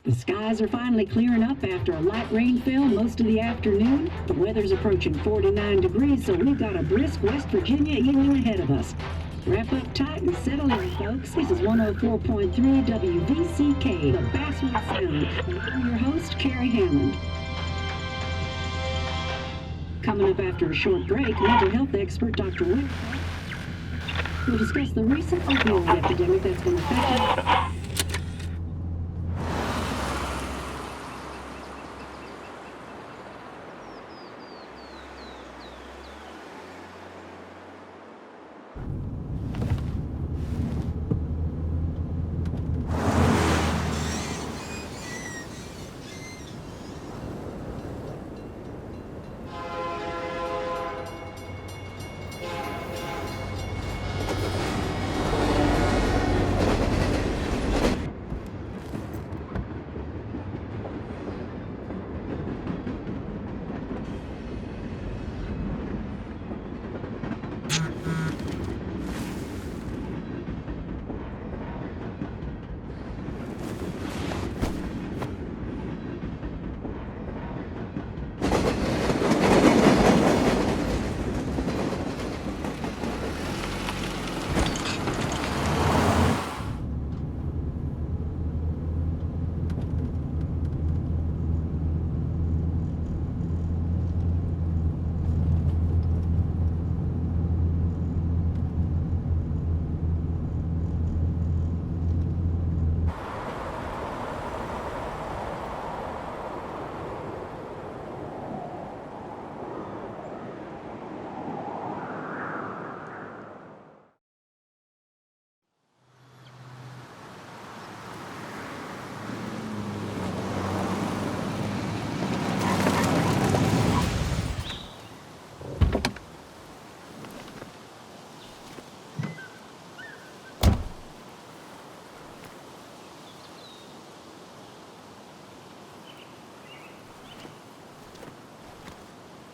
The skies are finally clearing up after a light rainfall most of the afternoon. The weather's approaching 49 degrees, so we've got a brisk West Virginia evening ahead of us. Wrap up tight and settle in, folks. This is 104.3 WVCK, the Basswood Sound. And I'm your host, Carrie Hammond. Coming up after a short break, mental health expert Dr. Wick will discuss the recent opioid epidemic that's been affecting.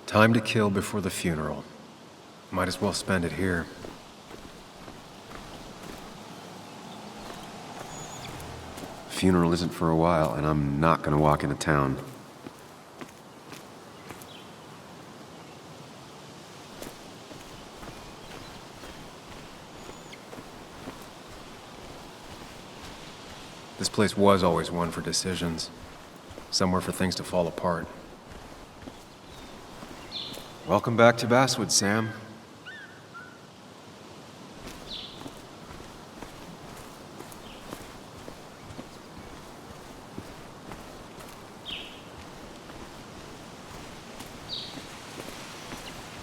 Time to kill before the funeral. Might as well spend it here. Funeral isn't for a while, and I'm not gonna walk into town. This place was always one for decisions. Somewhere for things to fall apart. Welcome back to Basswood, Sam.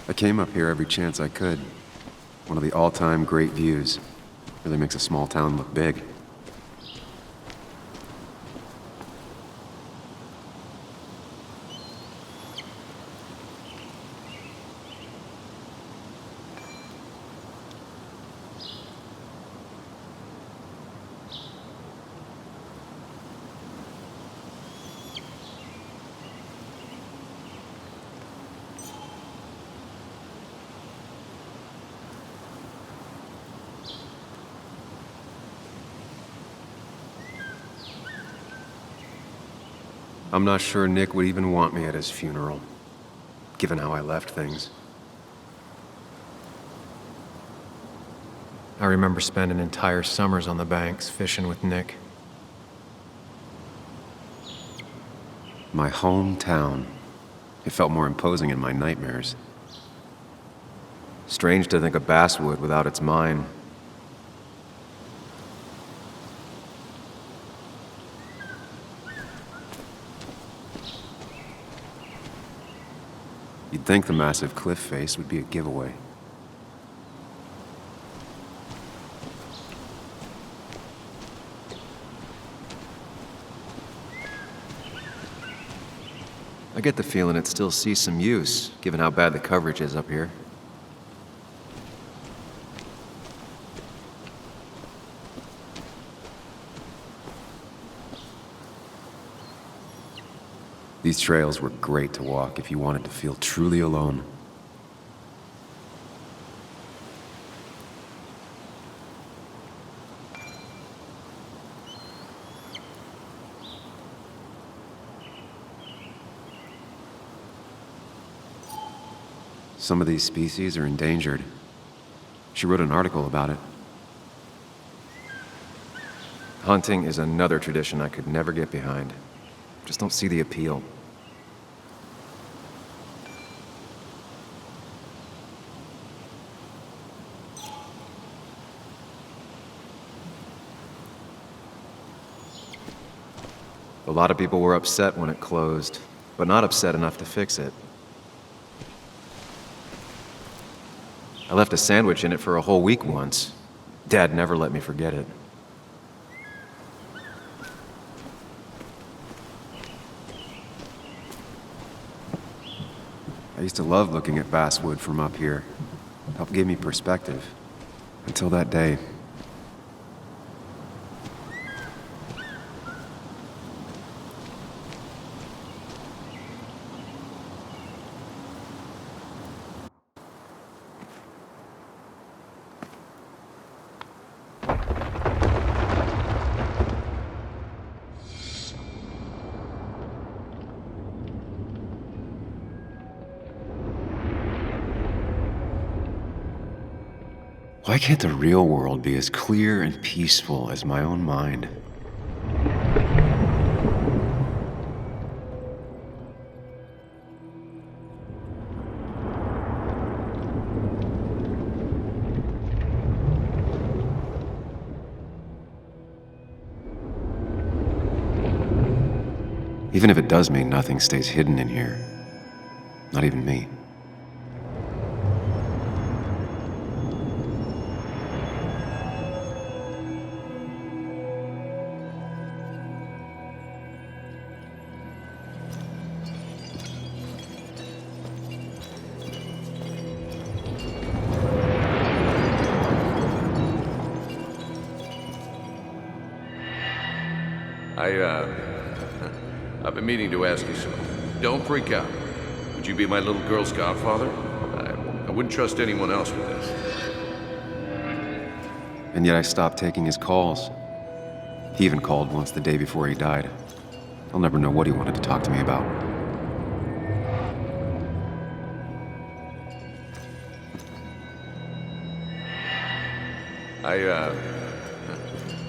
I came up here every chance I could. One of the all-time great views. Really makes a small town look big. I'm not sure Nick would even want me at his funeral, given how I left things. I remember spending entire summers on the banks fishing with Nick. My hometown. It felt more imposing in my nightmares. Strange to think of Basswood without its mine. You'd think the massive cliff face would be a giveaway. I get the feeling it still sees some use, given how bad the coverage is up here. These trails were great to walk if you wanted to feel truly alone. some of these species are endangered. She wrote an article about it. Hunting is another tradition I could never get behind. Just don't see the appeal. A lot of people were upset when it closed, but not upset enough to fix it. I left a sandwich in it for a whole week once. Dad never let me forget it. I used to love looking at Basswood from up here. It helped give me perspective. Until that day. Why can't the real world be as clear and peaceful as my own mind? Even if it does mean nothing stays hidden in here. Not even me. I've been meaning to ask you something. Don't freak out. Would you be my little girl's godfather? I wouldn't trust anyone else with this. And yet I stopped taking his calls. He even called once the day before he died. I'll never know what he wanted to talk to me about.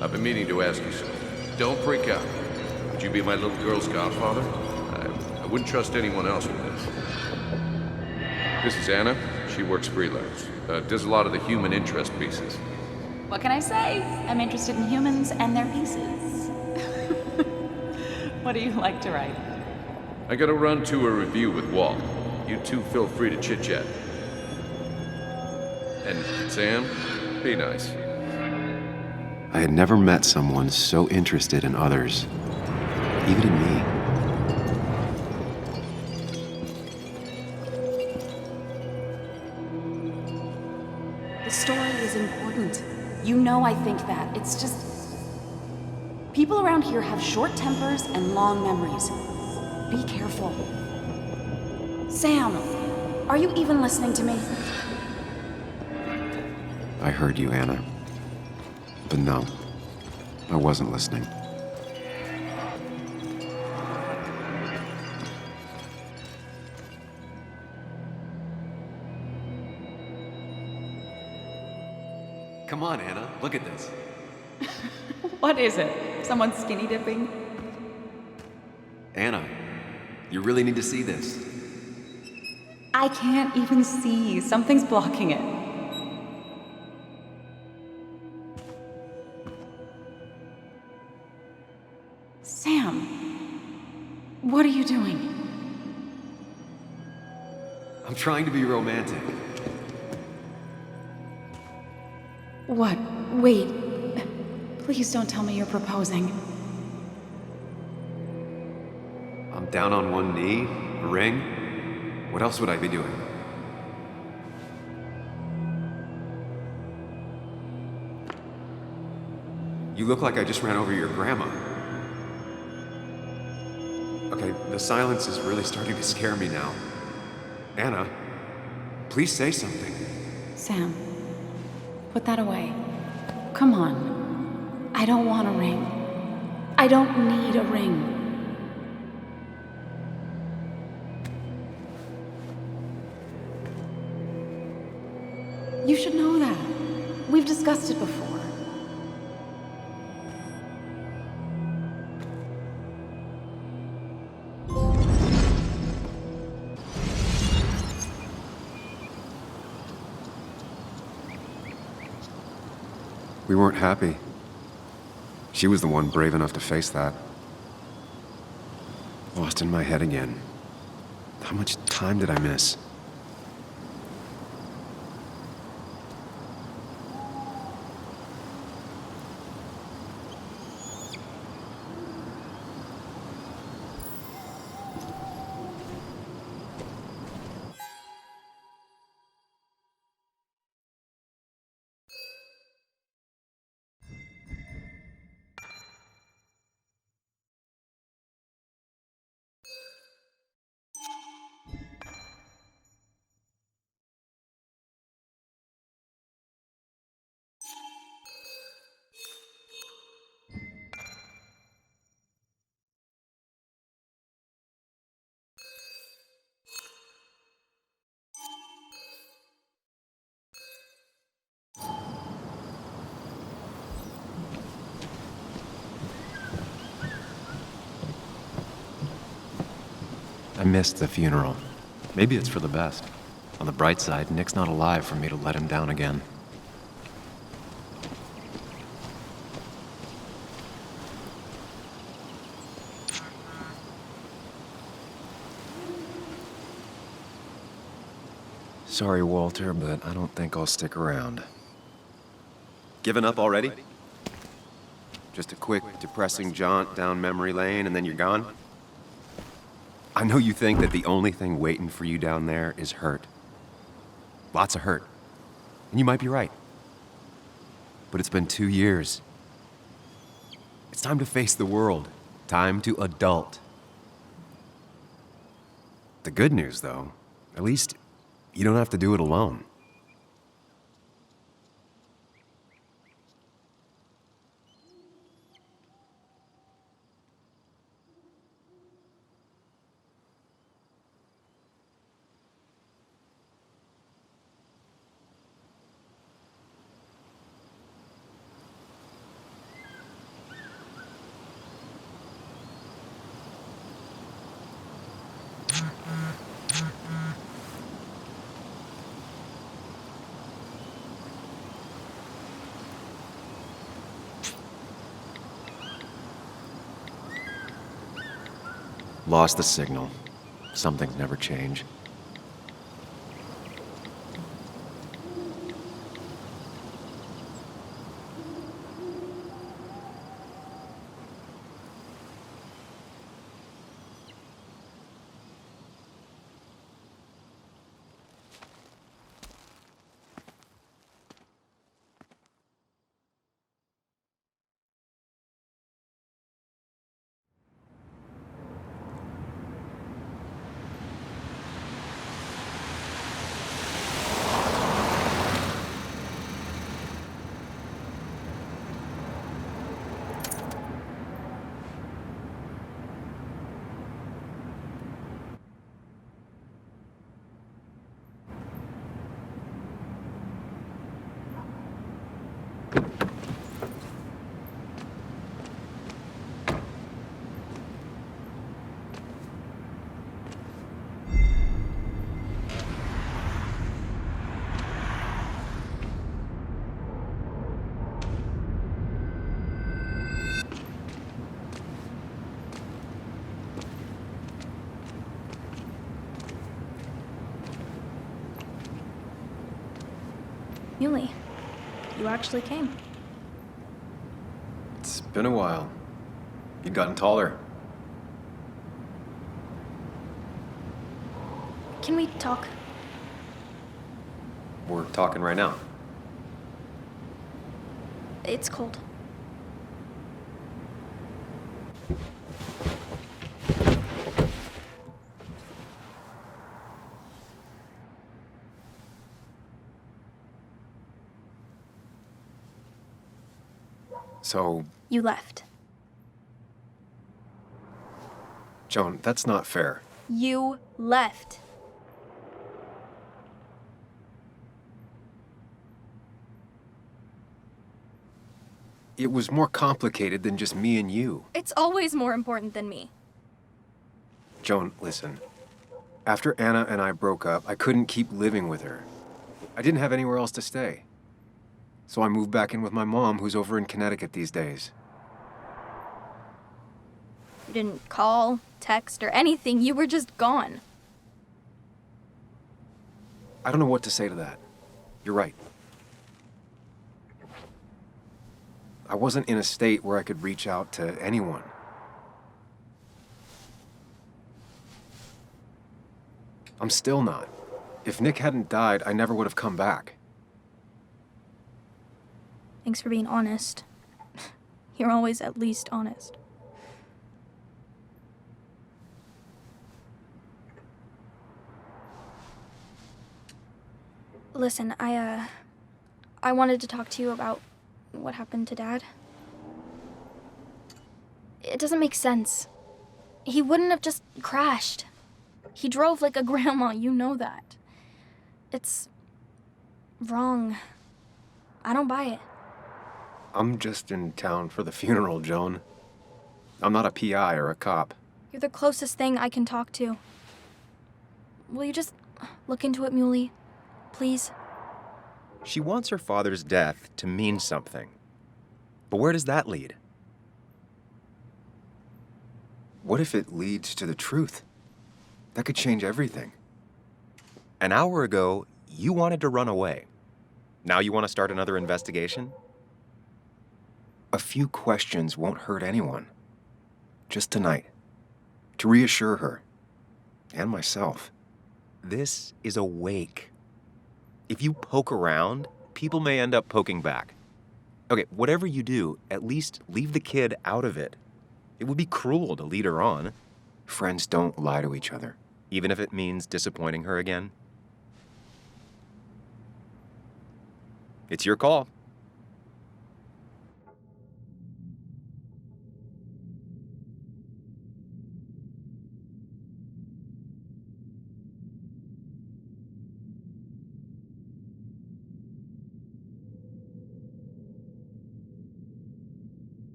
I've been meaning to ask you something. Don't freak out. Would you be my little girl's godfather? I wouldn't trust anyone else with this. This is Anna. She works freelance. Does a lot of the human interest pieces. What can I say? I'm interested in humans and their pieces. What do you like to write? I gotta run to a review with Walt. You two feel free to chit-chat. And Sam, be nice. I had never met someone so interested in others, even in me. The story is important. You know I think that. It's just... people around here have short tempers and long memories. Be careful. Sam, are you even listening to me? I heard you, Anna. But no, I wasn't listening. Come on, Anna, look at this. What is it? Someone skinny dipping? Anna, you really need to see this. I can't even see. Something's blocking it. Sam, what are you doing? I'm trying to be romantic. What? Wait. Please don't tell me you're proposing. I'm down on one knee, a ring. What else would I be doing? You look like I just ran over your grandma. Okay, the silence is really starting to scare me now. Anna, please say something. Sam, put that away. Come on. I don't want a ring. I don't need a ring. discussed it before. We weren't happy. She was the one brave enough to face that. Lost in my head again. How much time did I miss? I missed the funeral. Maybe it's for the best. On the bright side, Nick's not alive for me to let him down again. Sorry, Walter, but I don't think I'll stick around. Given up already? Just a quick, depressing jaunt down memory lane and then you're gone? I know you think that the only thing waiting for you down there is hurt. Lots of hurt. And you might be right. But it's been 2 years. It's time to face the world. Time to adult. The good news, though, at least you don't have to do it alone. Lost the signal. Some things never change. Yuli, you actually came. It's been a while. You've gotten taller. Can we talk? We're talking right now. It's cold. So, You left. Joan, that's not fair. You left. It was more complicated than just me and you. It's always more important than me. Joan, listen. After Anna and I broke up, I couldn't keep living with her. I didn't have anywhere else to stay. So I moved back in with my mom, who's over in Connecticut these days. You didn't call, text, or anything. You were just gone. I don't know what to say to that. You're right. I wasn't in a state where I could reach out to anyone. I'm still not. If Nick hadn't died, I never would have come back. Thanks for being honest. You're always at least honest. Listen, I wanted to talk to you about what happened to Dad. It doesn't make sense. He wouldn't have just crashed. He drove like a grandma, you know that. It's wrong. I don't buy it. I'm just in town for the funeral, Joan. I'm not a PI or a cop. You're the closest thing I can talk to. Will you just look into it, Muley? Please? She wants her father's death to mean something. But where does that lead? What if it leads to the truth? That could change everything. An hour ago, you wanted to run away. Now you want to start another investigation? A few questions won't hurt anyone. Just tonight. To reassure her. And myself. This is a wake. If you poke around, people may end up poking back. Okay, whatever you do, at least leave the kid out of it. It would be cruel to lead her on. Friends don't lie to each other. Even if it means disappointing her again. It's your call.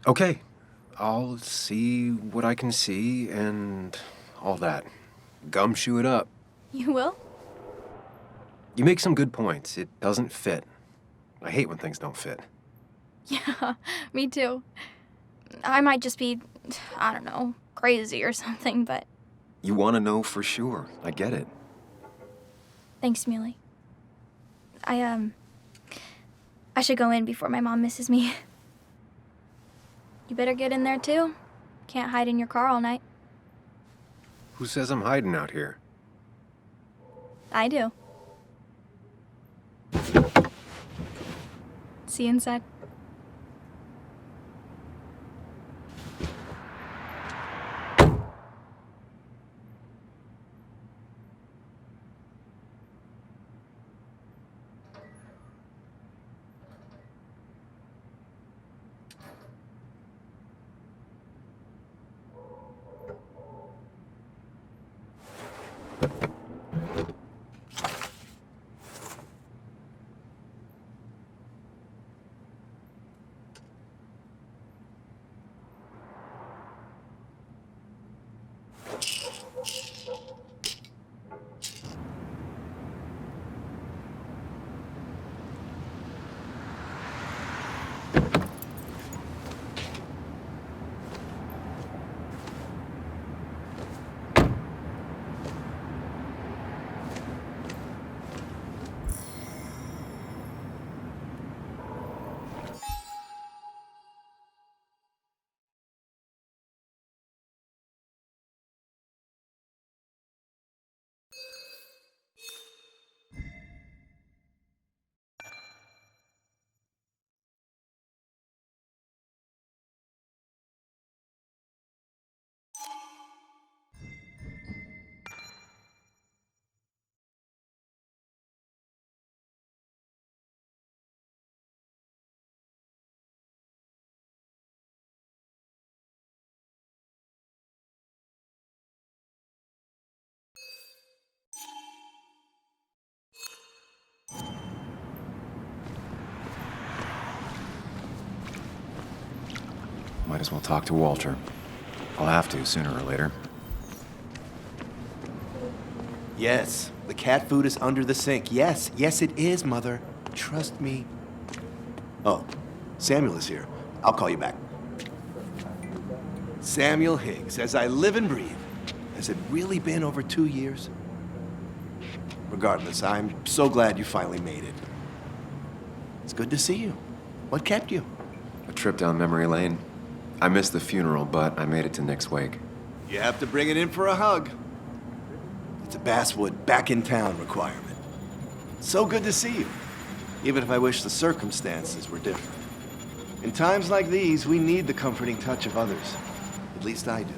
Okay, I'll see what I can see and all that. Gumshoe it up. You will? You make some good points. It doesn't fit. I hate when things don't fit. Yeah, me too. I might just be, I don't know, crazy or something, but You want to know for sure. I get it. thanks, Muley. I should go in before my mom misses me. You better get in there too. Can't hide in your car all night. Who says I'm hiding out here? I do. See you inside. Might as well talk to Walter. I'll have to, sooner or later. Yes, the cat food is under the sink. Yes, yes it is, Mother. Trust me. Oh, Samuel is here. I'll call you back. Samuel Higgs, as I live and breathe. Has it really been over 2 years? Regardless, I'm so glad you finally made it. It's good to see you. What kept you? A trip down memory lane. I missed the funeral, but I made it to Nick's wake. You have to bring it in for a hug. It's a Basswood back in town requirement. So good to see you, even if I wish the circumstances were different. In times like these, we need the comforting touch of others. At least I do.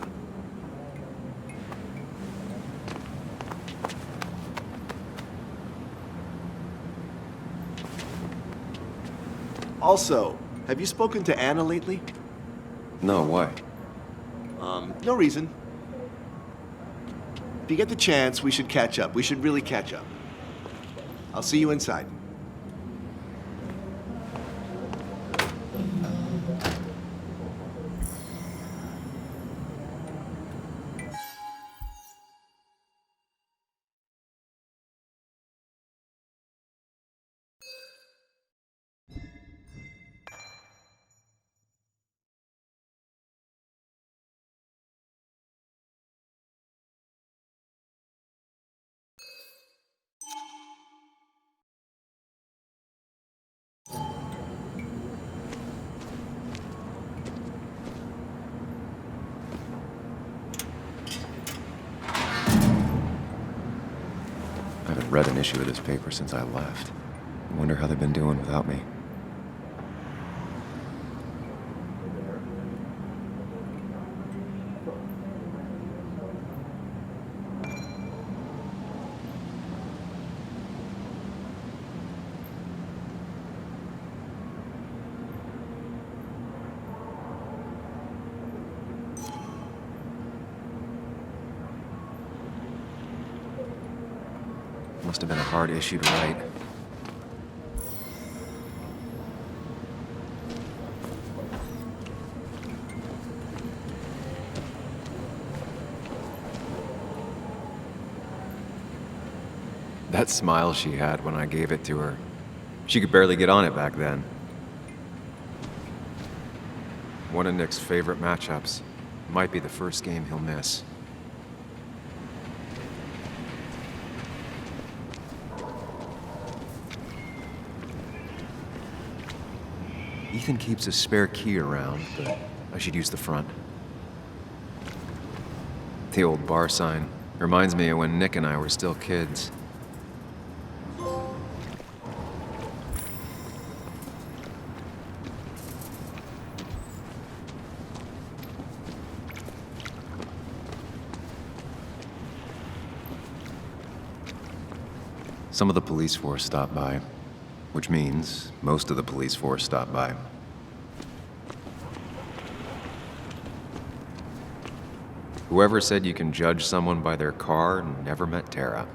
Also, have you spoken to Anna lately? No, why? No reason. If you get the chance, we should catch up. We should really catch up. I'll see you inside. I haven't read an issue of this paper since I left. I wonder how they've been doing without me. Must have been a hard issue to write. That smile she had when I gave it to her. She could barely get on it back then. One of Nick's favorite matchups. Might be the first game he'll miss. Ethan keeps a spare key around, but I should use the front. The old bar sign reminds me of when Nick and I were still kids. Some of the police force stopped by, which means most of the police force stopped by. Whoever said you can judge someone by their car never met Tara.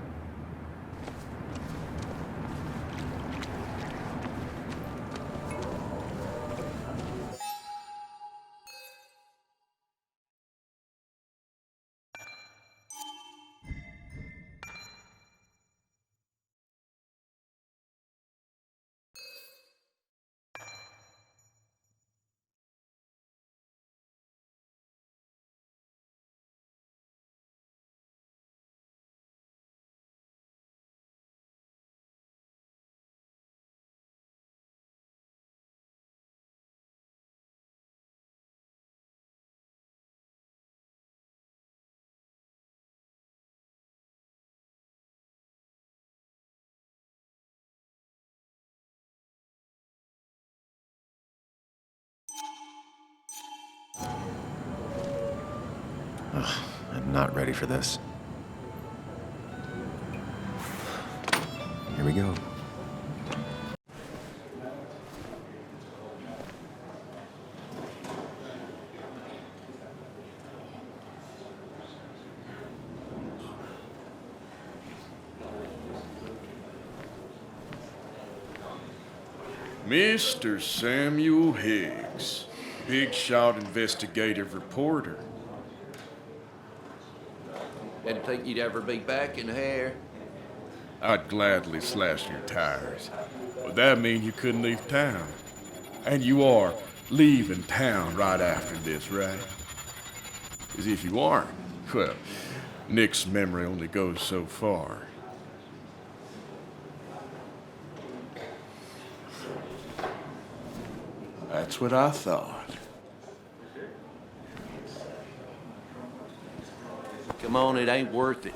Ugh, I'm not ready for this. Here we go. Mr. Samuel Higgs. Big shot investigative reporter. Didn't think you'd ever be back in here. I'd gladly slash your tires. But that mean you couldn't leave town. And you are leaving town right after this, right? As if you aren't. Well, Nick's memory only goes so far. That's what I thought. Come on, it ain't worth it.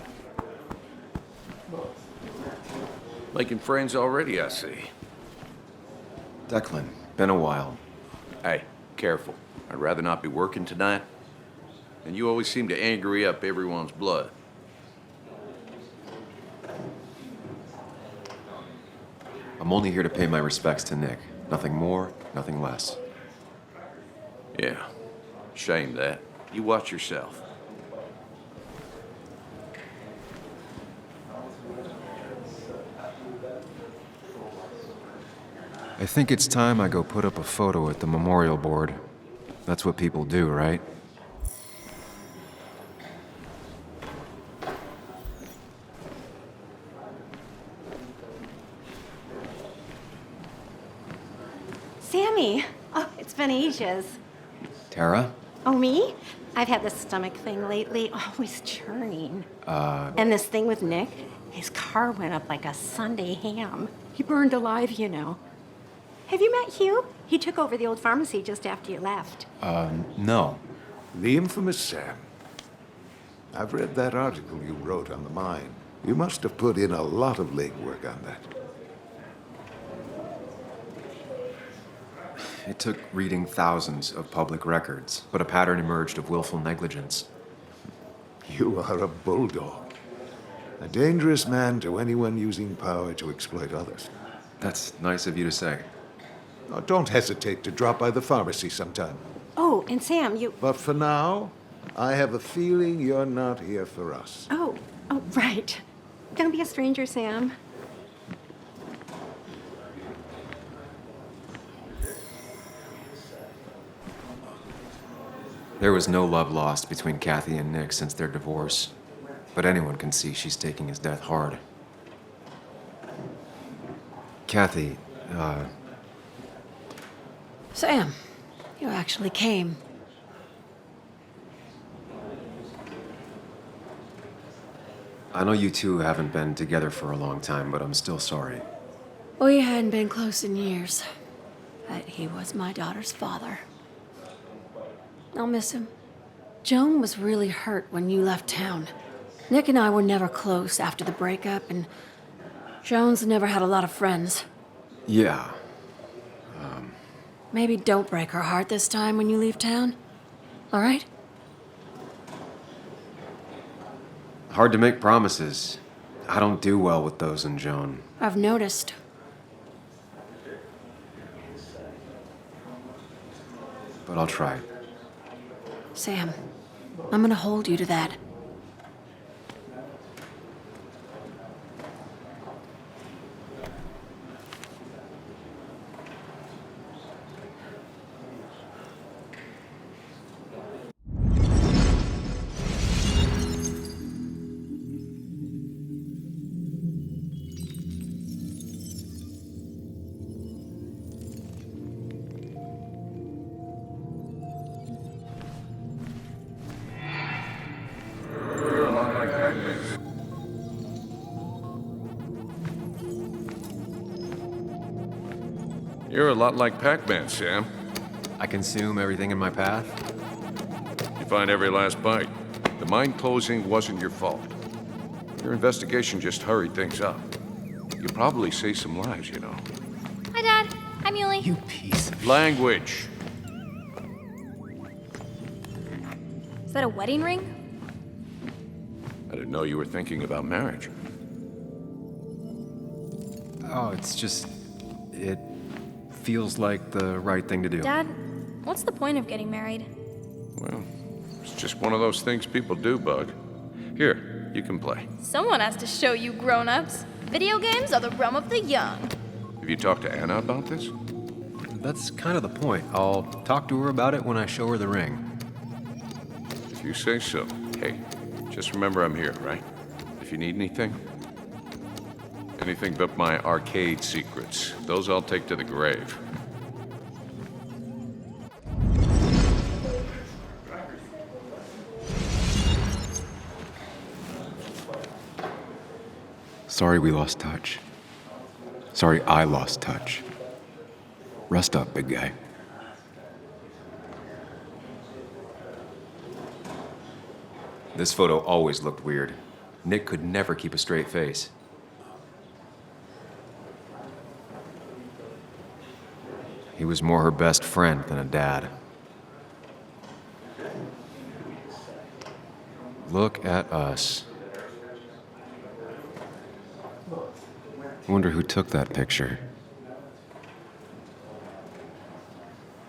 Making friends already, I see. Declan, been a while. Hey, careful. I'd rather not be working tonight. And you always seem to angry up everyone's blood. I'm only here to pay my respects to Nick. Nothing more, nothing less. Yeah, shame that. You watch yourself. I think it's time I go put up a photo at the memorial board. That's what people do, right? Sammy! Oh, it's been ages. Tara? Oh, me? I've had this stomach thing lately, always churning. And this thing with Nick, his car went up like a Sunday ham. He burned alive, you know. Have you met Hugh? He took over the old pharmacy just after you left. No. The infamous Sam. I've read that article you wrote on the mine. You must have put in a lot of legwork on that. It took reading thousands of public records, but a pattern emerged of willful negligence. You are a bulldog. A dangerous man to anyone using power to exploit others. That's nice of you to say. Now, don't hesitate to drop by the pharmacy sometime. Oh, and Sam, But for now, I have a feeling you're not here for us. Oh, right. Don't be a stranger, Sam. There was no love lost between Kathy and Nick since their divorce, but anyone can see she's taking his death hard. Kathy, Sam, you actually came. I know you two haven't been together for a long time, but I'm still sorry. We hadn't been close in years, but he was my daughter's father. I'll miss him. Joan was really hurt when you left town. Nick and I were never close after the breakup, and Joan's never had a lot of friends. Yeah. Maybe don't break her heart this time when you leave town. All right? Hard to make promises. I don't do well with those in Joan. I've noticed. But I'll try. Sam, I'm gonna hold you to that. You're a lot like Pac-Man, Sam. I consume everything in my path? You find every last bite. The mine closing wasn't your fault. Your investigation just hurried things up. You probably saved some lives, you know. Hi, Dad. Hi, Muley. You piece of... Language. Is that a wedding ring? I didn't know you were thinking about marriage. Oh, it's just... It feels like the right thing to do. Dad, what's the point of getting married? Well, it's just one of those things people do, Bug. Here, you can play. Someone has to show you grown-ups. Video games are the realm of the young. Have you talked to Anna about this? That's kind of the point. I'll talk to her about it when I show her the ring. If you say so. Hey, just remember I'm here, right? If you need anything. Anything but my arcade secrets. Those I'll take to the grave. Sorry we lost touch. Sorry I lost touch. Rest up, big guy. This photo always looked weird. Nick could never keep a straight face. He was more her best friend than a dad. Look at us. Wonder who took that picture.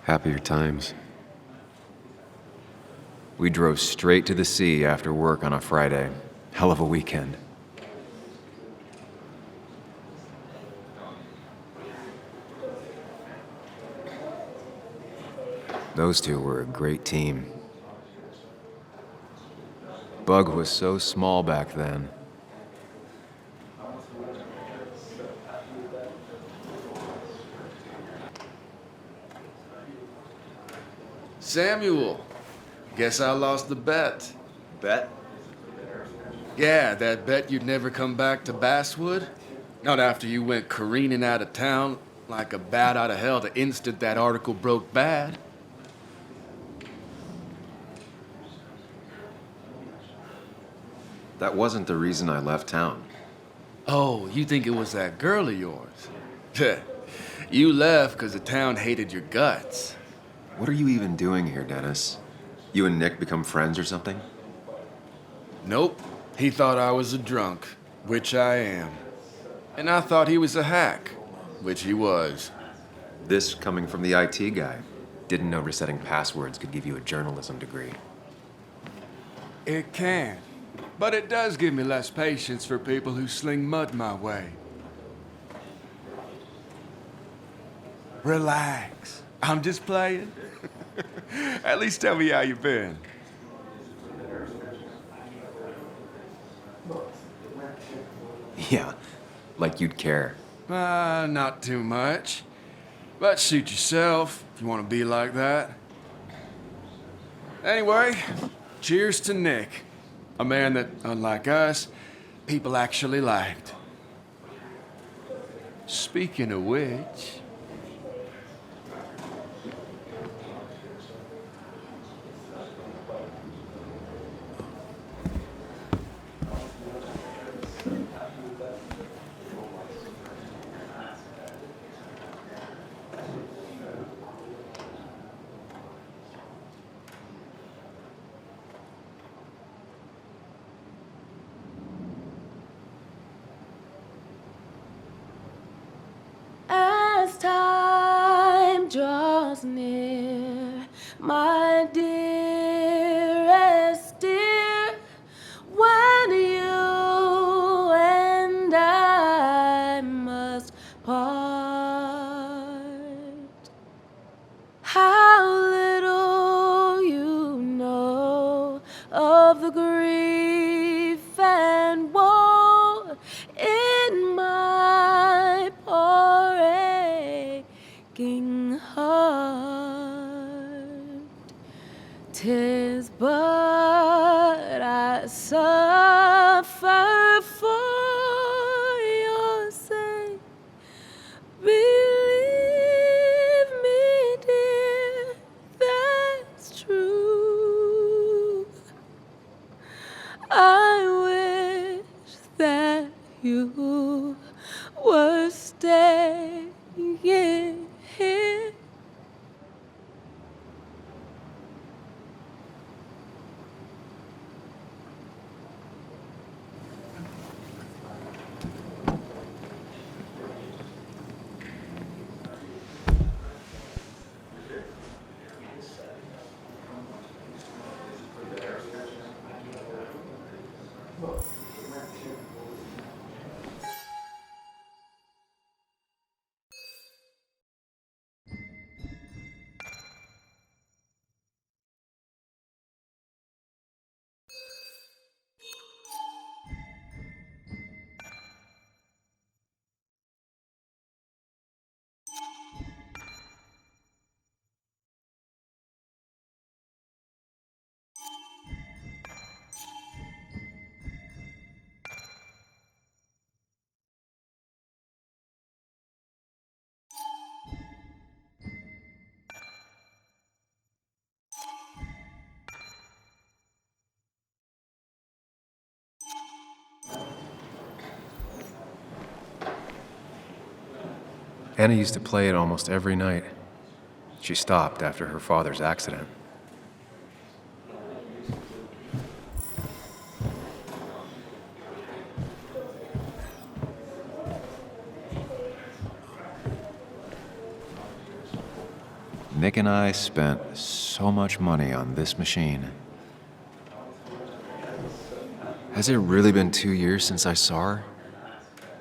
Happier times. We drove straight to the sea after work on a Friday. Hell of a weekend. Those two were a great team. Bug was so small back then. Samuel, guess I lost the bet. Bet? Yeah, that bet you'd never come back to Basswood. Not after you went careening out of town like a bat out of hell the instant that article broke bad. That wasn't the reason I left town. Oh, you think it was that girl of yours? You left because the town hated your guts. What are you even doing here, Dennis? You and Nick become friends or something? Nope. He thought I was a drunk, which I am. And I thought he was a hack, which he was. This coming from the IT guy. Didn't know resetting passwords could give you a journalism degree. It can. But it does give me less patience for people who sling mud my way. Relax. I'm just playing. At least tell me how you been. Yeah, like you'd care. Not too much. But suit yourself if you want to be like that. Anyway, cheers to Nick. A man that, unlike us, people actually liked. Speaking of which... As time draws near, my dearest dear, when you and I must part, how little you know of the grief and woe in my poor aching heart. 'Tis but I suffer for your sake. Believe me, dear, that's true. I wish that you were staying here. Anna used to play it almost every night. She stopped after her father's accident. Nick and I spent so much money on this machine. Has it really been 2 years since I saw her?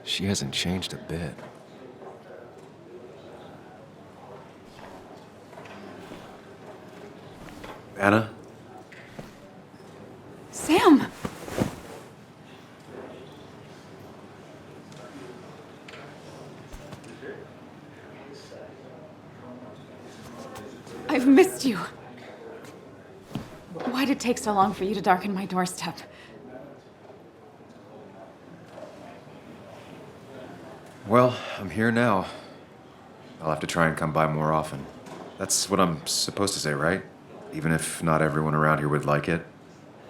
She hasn't changed a bit. Anna? Sam! I've missed you. Why'd it take so long for you to darken my doorstep? Well, I'm here now. I'll have to try and come by more often. That's what I'm supposed to say, right? Even if not everyone around here would like it.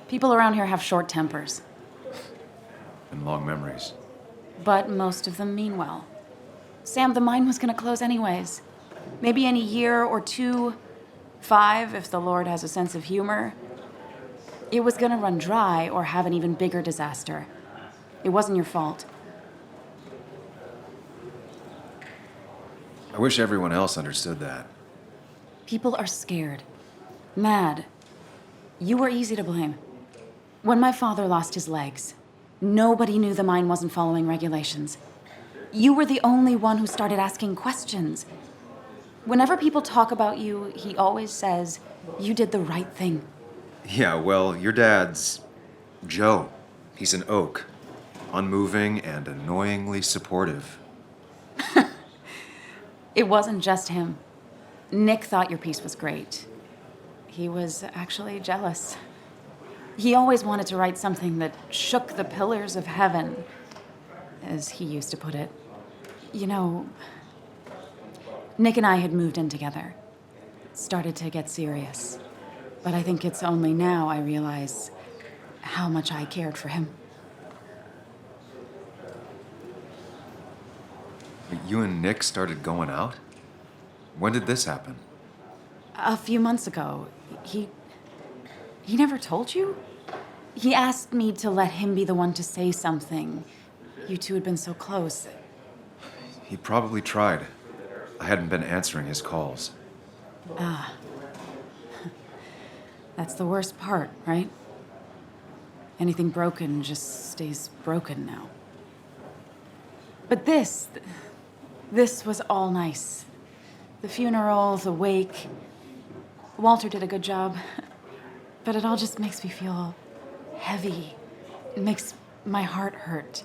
People around here have short tempers, And long memories. but most of them mean well. Sam, the mine was gonna close anyways. Maybe in a year or 2, 5, if the Lord has a sense of humor. It was gonna run dry or have an even bigger disaster. It wasn't your fault. I wish everyone else understood that. People are scared. Mad. You were easy to blame. When my father lost his legs, nobody knew the mine wasn't following regulations. You were the only one who started asking questions. Whenever people talk about you, he always says, you did the right thing. Yeah, well, your dad's Joe. He's an oak. Unmoving and annoyingly supportive. It wasn't just him. Nick thought your piece was great. He was actually jealous. He always wanted to write something that shook the pillars of heaven, as he used to put it. You know, Nick and I had moved in together. Started to get serious. But I think it's only now I realize how much I cared for him. But you and Nick started going out? When did this happen? A few months ago, he never told you? He asked me to let him be the one to say something. You two had been so close. He probably tried. I hadn't been answering his calls. Ah. That's the worst part, right? Anything broken just stays broken now. But this was all nice. The funeral, the wake. Walter did a good job. But it all just makes me feel heavy. It makes my heart hurt.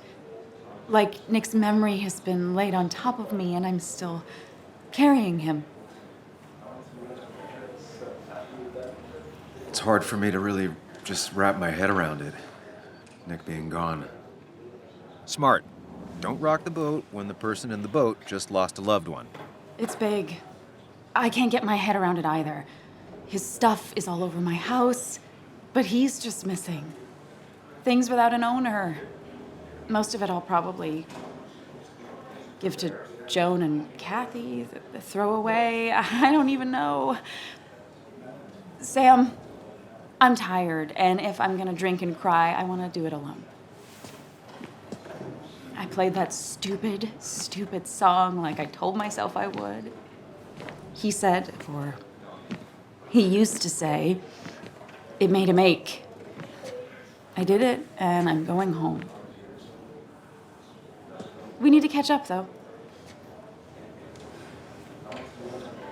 Like Nick's memory has been laid on top of me and I'm still carrying him. It's hard for me to really just wrap my head around it. Nick being gone. Smart. Don't rock the boat when the person in the boat just lost a loved one. It's big. I can't get my head around it either. His stuff is all over my house, but he's just missing. Things without an owner. Most of it I'll probably give to Joan and Kathy, throw away. I don't even know. Sam, I'm tired, and if I'm gonna drink and cry, I wanna do it alone. I played that stupid song like I told myself I would. He said, or he used to say, it made him ache. I did it, and I'm going home. We need to catch up, though.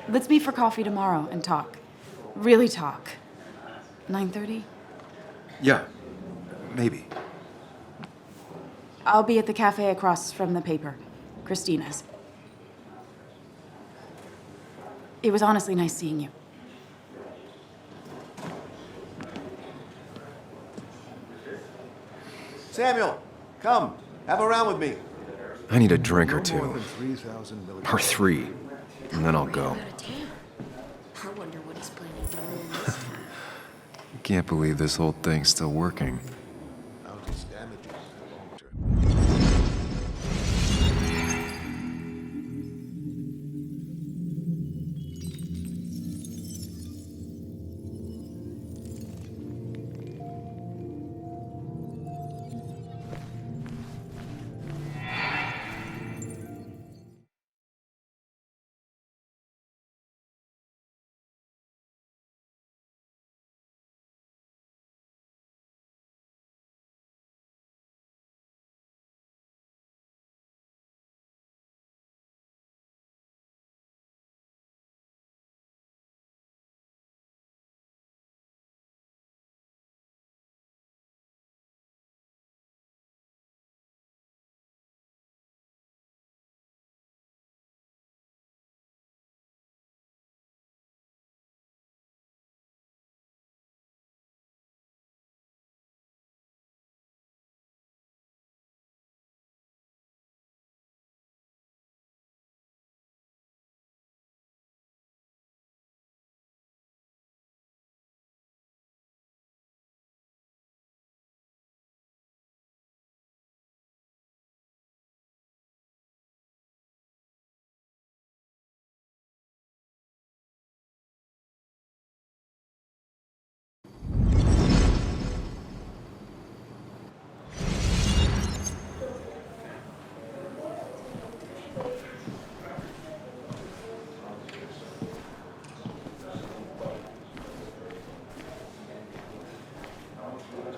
Let's meet for coffee tomorrow and talk. Really talk. 9:30? Yeah, maybe. I'll be at the cafe across from the paper, Christina's. It was honestly nice seeing you. Samuel, come. Have a round with me. I need a drink or No more two. than 3,000 milligrams. Or 3. And then I'll go. I wonder what he's planning to do this time. I can't believe this whole thing's still working. Alga's damages long term.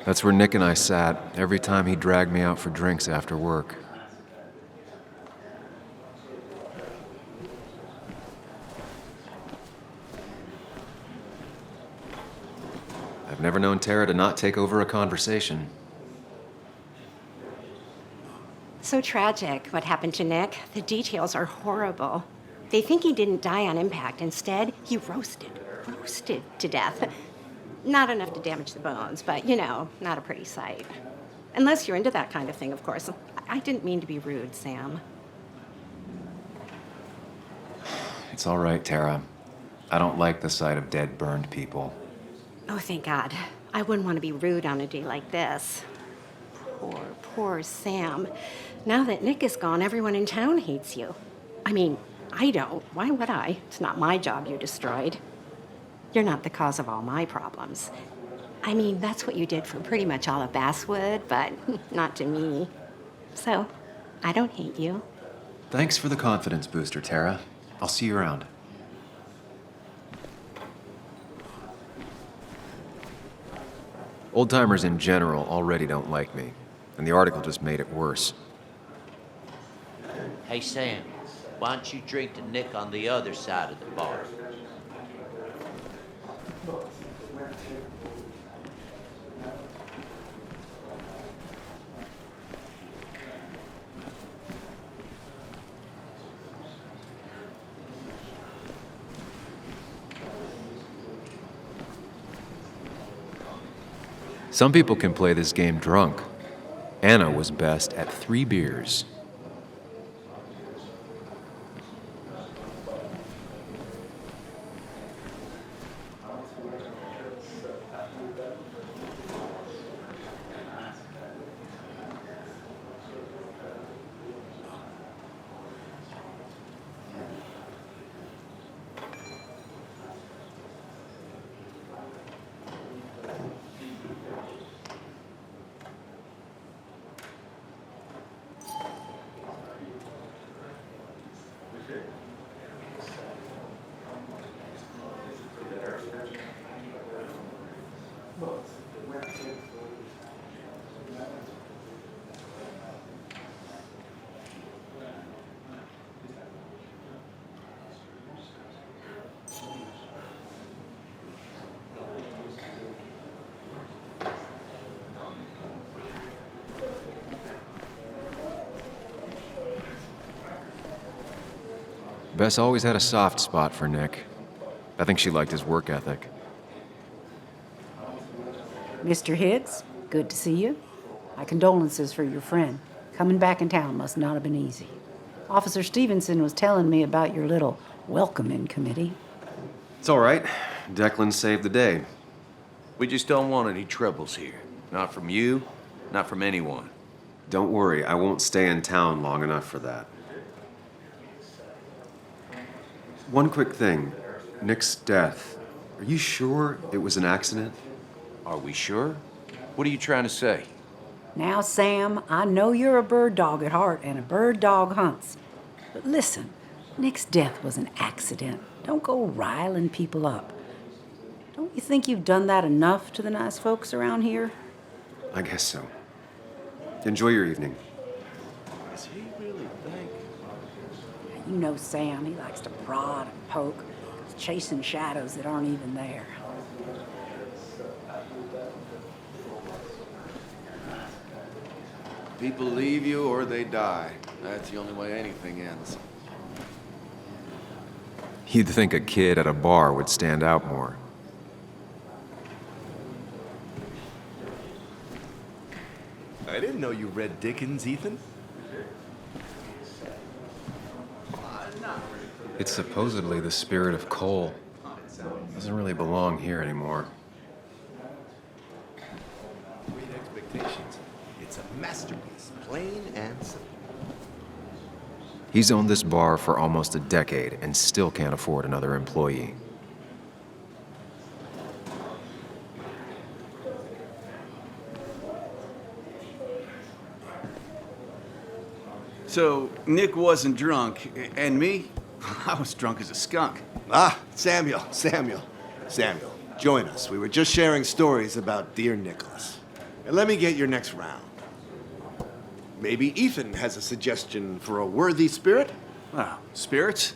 That's where Nick and I sat every time he dragged me out for drinks after work. I've never known Tara to not take over a conversation. So tragic what happened to Nick. The details are horrible. They think he didn't die on impact. Instead, he roasted to death. Not enough to damage the bones, but, you know, not a pretty sight. Unless you're into that kind of thing, of course. I didn't mean to be rude, Sam. It's all right, Tara. I don't like the sight of dead, burned people. Oh, thank God. I wouldn't want to be rude on a day like this. Poor Sam. Now that Nick is gone, everyone in town hates you. I mean, I don't. Why would I? It's not my job you destroyed. You're not the cause of all my problems. I mean, that's what you did for pretty much all of Basswood, but not to me. So, I don't hate you. Thanks for the confidence booster, Tara. I'll see you around. Old-timers in general already don't like me, and the article just made it worse. Hey, Sam, why don't you drink to Nick on the other side of the bar? Some people can play this game drunk. Anna was best at 3 beers. Bess always had a soft spot for Nick. I think she liked his work ethic. Mr. Higgs, good to see you. My condolences for your friend. Coming back in town must not have been easy. Officer Stevenson was telling me about your little welcoming committee. It's all right. Declan saved the day. We just don't want any troubles here. Not from you, not from anyone. Don't worry, I won't stay in town long enough for that. One quick thing. Nick's death. Are you sure it was an accident? Are we sure? What are you trying to say? Now, Sam, I know you're a bird dog at heart and a bird dog hunts. But listen, Nick's death was an accident. Don't go riling people up. Don't you think you've done that enough to the nice folks around here? I guess so. Enjoy your evening. Does he really think? You know Sam, he likes to prod and poke, chasing shadows that aren't even there. People leave you or they die. That's the only way anything ends. You'd think a kid at a bar would stand out more. I didn't know you read Dickens, Ethan. It's supposedly the spirit of coal. Doesn't really belong here anymore. Great Expectations. It's a masterpiece, plain and simple. He's owned this bar for almost a decade and still can't afford another employee. So, Nick wasn't drunk, and me? I was drunk as a skunk. Ah, Samuel, join us. We were just sharing stories about dear Nicholas. And let me get your next round. Maybe Ethan has a suggestion for a worthy spirit? Oh, spirits?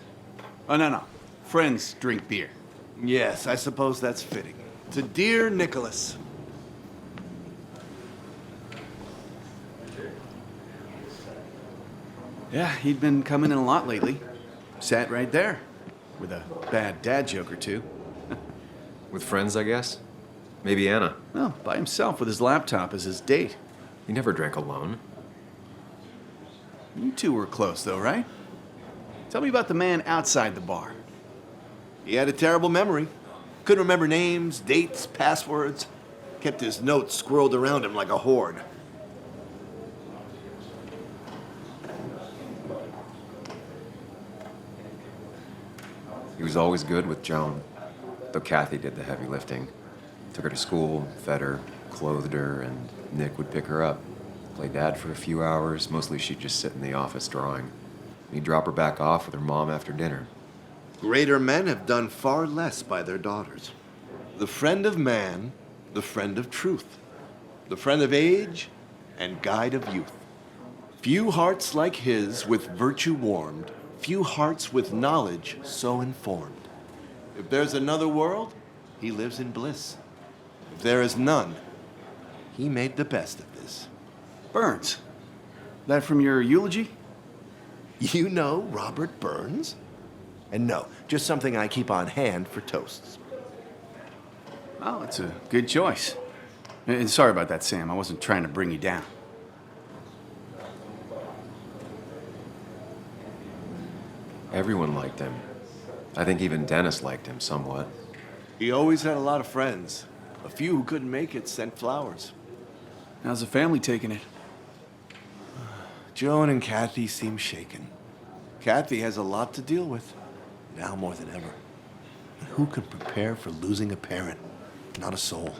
Oh, no. Friends drink beer. Yes, I suppose that's fitting. To dear Nicholas. Yeah, he'd been coming in a lot lately. Sat right there, with a bad dad joke or two. With friends, I guess? Maybe Anna. Well, by himself with his laptop as his date. He never drank alone. You two were close, though, right? Tell me about the man outside the bar. He had a terrible memory. Couldn't remember names, dates, passwords. Kept his notes squirreled around him like a hoard. He was always good with Joan, though Kathy did the heavy lifting. Took her to school, fed her, clothed her, and Nick would pick her up. Play dad for a few hours. Mostly she'd just sit in the office drawing. He'd drop her back off with her mom after dinner. Greater men have done far less by their daughters. The friend of man, the friend of truth. The friend of age, and guide of youth. Few hearts like his with virtue warmed, few hearts with knowledge so informed. If there's another world, he lives in bliss. If there is none, he made the best of this. Burns. That from your eulogy? You know Robert Burns? And no, just something I keep on hand for toasts. Oh, it's a good choice. And sorry about that, Sam. I wasn't trying to bring you down. Everyone liked him. I think even Dennis liked him somewhat. He always had a lot of friends. A few who couldn't make it sent flowers. How's the family taking it? Joan and Kathy seem shaken. Kathy has a lot to deal with, now more than ever. And who can prepare for losing a parent? Not a soul.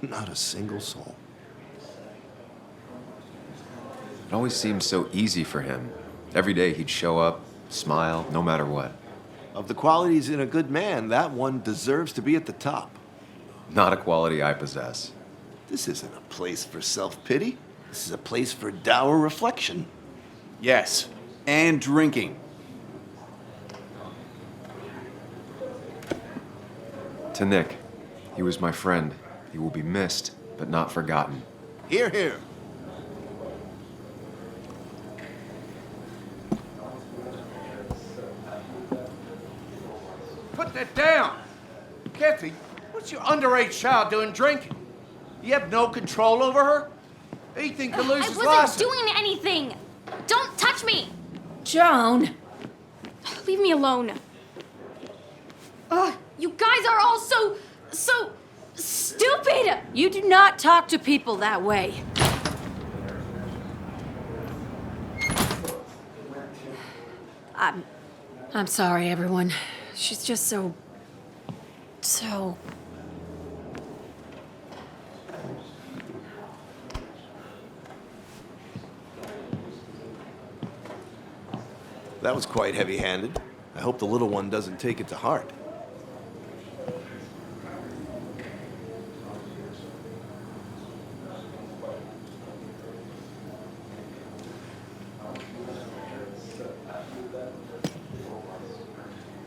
Not a single soul. It always seemed so easy for him. Every day he'd show up, smile, no matter what. Of the qualities in a good man, that one deserves to be at the top. Not a quality I possess. This isn't a place for self-pity. This is a place for dour reflection. Yes, and drinking. To Nick, he was my friend. He will be missed, but not forgotten. Hear, hear. Put that down! Kathy, what's your underage child doing drinking? You have no control over her? Ethan could lose his I license. wasn't doing anything! Don't touch me! Joan! Leave me alone. Ugh, you guys are all so stupid! You do not talk to people that way. I'm sorry, everyone. She's just so... That was quite heavy-handed. I hope the little one doesn't take it to heart.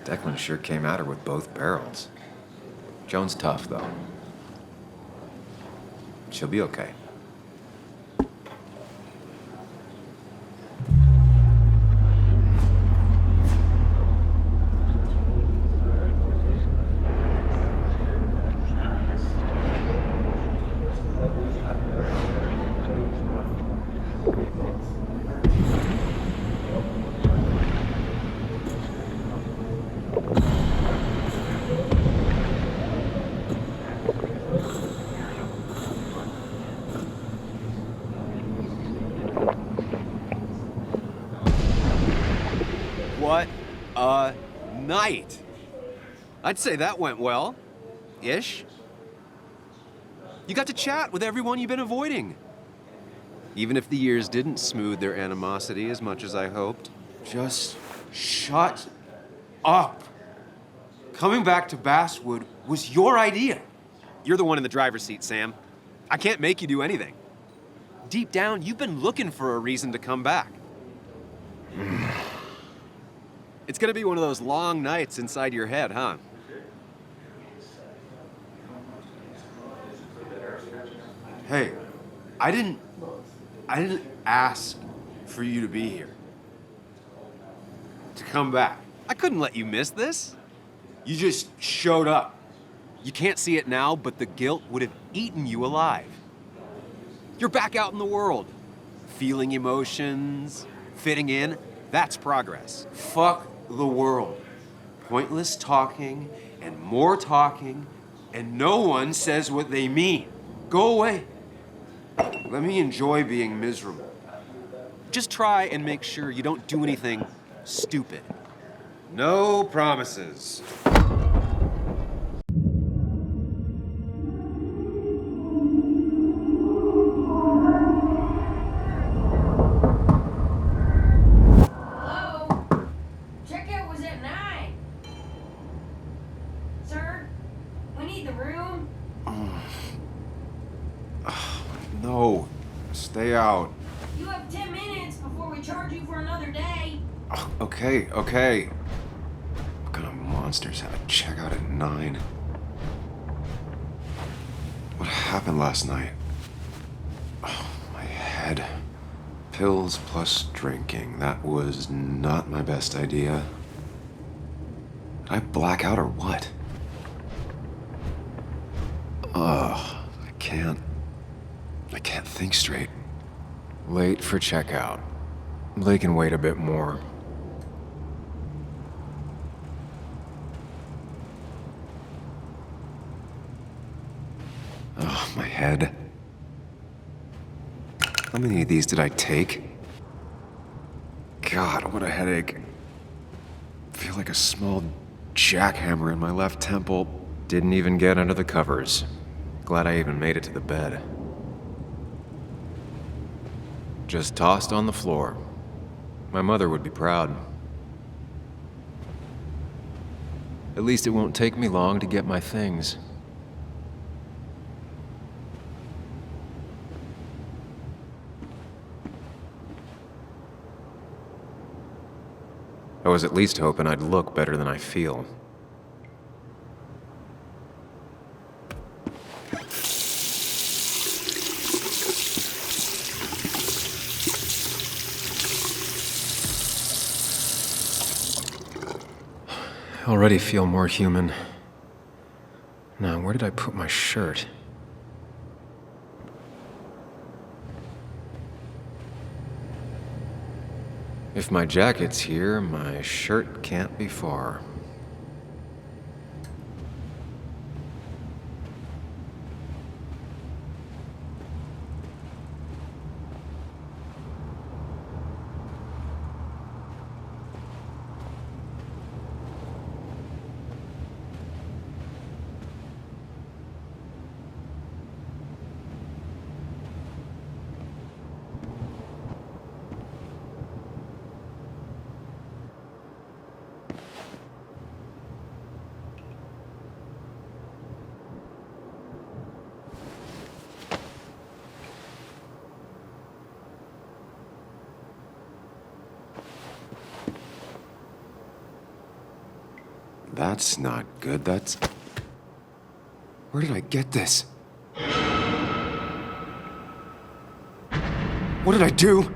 Declan sure came at her with both barrels. Joan's tough, though. She'll be okay. What a night! I'd say that went well. Ish. You got to chat with everyone you've been avoiding. Even if the years didn't smooth their animosity as much as I hoped. Just shut up. Coming back to Basswood was your idea. You're the one in the driver's seat, Sam. I can't make you do anything. Deep down, you've been looking for a reason to come back. It's gonna be one of those long nights inside your head, huh? Hey, I didn't ask for you to be here. To come back. I couldn't let you miss this. You just showed up. You can't see it now, but the guilt would have eaten you alive. You're back out in the world. Feeling emotions, fitting in. That's progress. Fuck the world. Pointless talking and more talking, and no one says what they mean. Go away. Let me enjoy being miserable. Just try and make sure you don't do anything stupid. No promises. Checkout was at 9. Sir, we need the room. No, stay out. You have 10 minutes before we charge you for another day. Okay. What kind of monsters have a checkout at 9? What happened last night? Oh, my head. Pills plus drinking. That was not my best idea. Did I black out or what? I can't think straight. Late for checkout. They can wait a bit more. Oh, my head. How many of these did I take? God, what a headache. I feel like a small jackhammer in my left temple. Didn't even get under the covers. Glad I even made it to the bed. Just tossed on the floor. My mother would be proud. At least it won't take me long to get my things. I was at least hoping I'd look better than I feel. I already feel more human. Now, where did I put my shirt? If my jacket's here, my shirt can't be far. That's not good. That's... Where did I get this? What did I do?